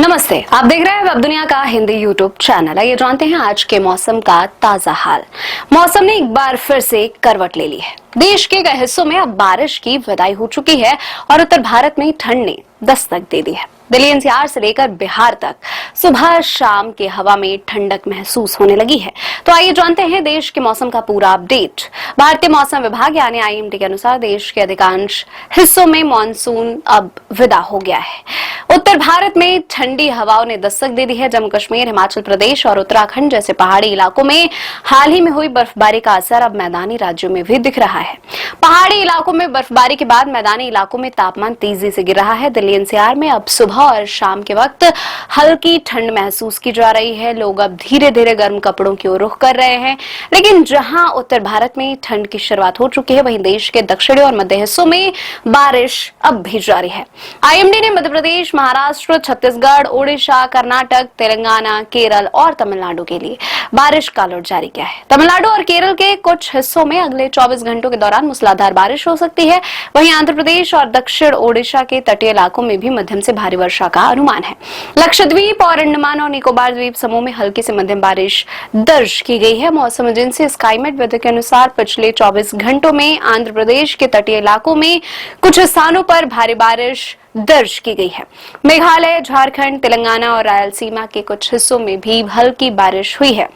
नमस्ते, आप देख रहे हैं वेब दुनिया का हिंदी यूट्यूब चैनल। आइए जानते हैं आज के मौसम का ताजा हाल। मौसम ने एक बार फिर से करवट ले ली है। देश के कई हिस्सों में अब बारिश की विदाई हो चुकी है और उत्तर भारत में ठंड ने दस्तक दे दी है। दिल्ली एनसीआर से लेकर बिहार तक सुबह शाम के हवा में ठंडक महसूस होने लगी है। तो आइए जानते हैं देश के मौसम का पूरा अपडेट। भारतीय मौसम विभाग यानी आईएमडी के अनुसार देश के अधिकांश हिस्सों में मानसून अब विदा हो गया है। उत्तर भारत में ठंडी हवाओं ने दस्तक दे दी है। जम्मू कश्मीर, हिमाचल प्रदेश और उत्तराखंड जैसे पहाड़ी इलाकों में हाल ही में हुई बर्फबारी का असर अब मैदानी राज्यों में भी दिख रहा है। पहाड़ी इलाकों में बर्फबारी के बाद मैदानी इलाकों में तापमान तेजी से गिर रहा है। दिल्ली एनसीआर में अब सुबह और शाम के वक्त हल्की ठंड महसूस की जा रही है। लोग अब धीरे धीरे गर्म कपड़ों की ओर रुख कर रहे हैं। लेकिन जहां उत्तर भारत में ठंड की शुरुआत हो चुकी है, वहीं देश के दक्षिणी और मध्य हिस्सों में बारिश अब भी जारी है। आईएमडी ने मध्य प्रदेश, महाराष्ट्र, छत्तीसगढ़, ओडिशा, कर्नाटक, तेलंगाना, केरल और तमिलनाडु के लिए बारिश का अलर्ट जारी किया है। तमिलनाडु और केरल के कुछ हिस्सों में अगले 24 घंटों के दौरान मूसलाधार बारिश हो सकती है। वहीं आंध्र प्रदेश और दक्षिण ओडिशा के तटीय इलाकों में भी मध्यम से भारी वर्षा का अनुमान है। लक्षद्वीप और अंडमान और निकोबार द्वीप समूह में हल्की से मध्यम बारिश दर्ज की गई है। मौसम एजेंसी स्काईमेट वेदर के अनुसार पिछले 24 घंटों में आंध्र प्रदेश के तटीय इलाकों में कुछ स्थानों पर भारी बारिश दर्ज की गई है। मेघालय, झारखंड, तेलंगाना और रायलसीमा के कुछ हिस्सों में भी हल्की बारिश हुई है।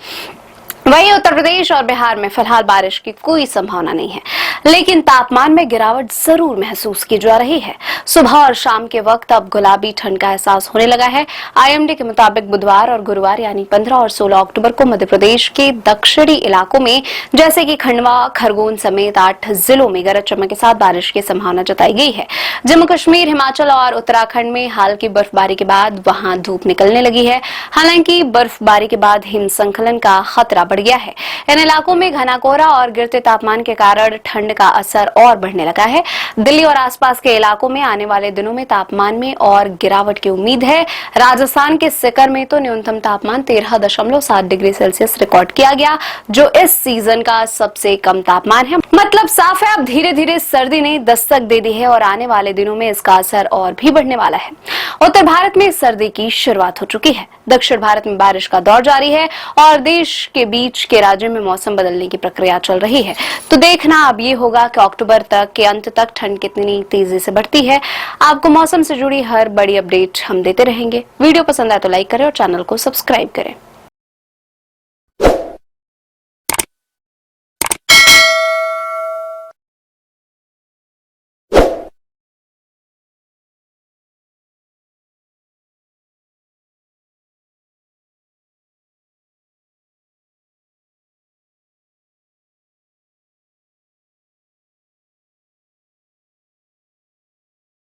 वहीं उत्तर प्रदेश और बिहार में फिलहाल बारिश की कोई संभावना नहीं है, लेकिन तापमान में गिरावट जरूर महसूस की जा रही है। सुबह और शाम के वक्त अब गुलाबी ठंड का एहसास होने लगा है। आईएमडी के मुताबिक बुधवार और गुरुवार यानी 15 और 16 अक्टूबर को मध्य प्रदेश के दक्षिणी इलाकों में जैसे कि खंडवा, खरगोन समेत 8 जिलों में गरज चमक के साथ बारिश की संभावना जताई गई है। जम्मू कश्मीर, हिमाचल और उत्तराखंड में हाल की बर्फबारी के बाद वहां धूप निकलने लगी है। हालांकि बर्फबारी के बाद हिमस्खलन का खतरा बढ़ गया है। इन इलाकों में घना कोहरा और गिरते तापमान के कारण ठंड का असर और बढ़ने लगा है। दिल्ली और आसपास के इलाकों में आने वाले दिनों में तापमान में और गिरावट की उम्मीद है। राजस्थान के सीकर में तो न्यूनतम तापमान 13.7 डिग्री सेल्सियस रिकॉर्ड किया गया, जो इस सीजन का सबसे कम तापमान है। मतलब साफ है, अब धीरे धीरे सर्दी ने दस्तक दे दी है और आने वाले दिनों में इसका असर और भी बढ़ने वाला है। उत्तर भारत में सर्दी की शुरुआत हो चुकी है। दक्षिण भारत में बारिश का दौर जारी है और देश के बीच के राज्यों में मौसम बदलने की प्रक्रिया चल रही है। तो देखना अब ये होगा कि अक्टूबर तक के अंत तक ठंड कितनी तेजी से बढ़ती है। आपको मौसम से जुड़ी हर बड़ी अपडेट हम देते रहेंगे। वीडियो पसंद आए तो लाइक करें और चैनल को सब्सक्राइब करें।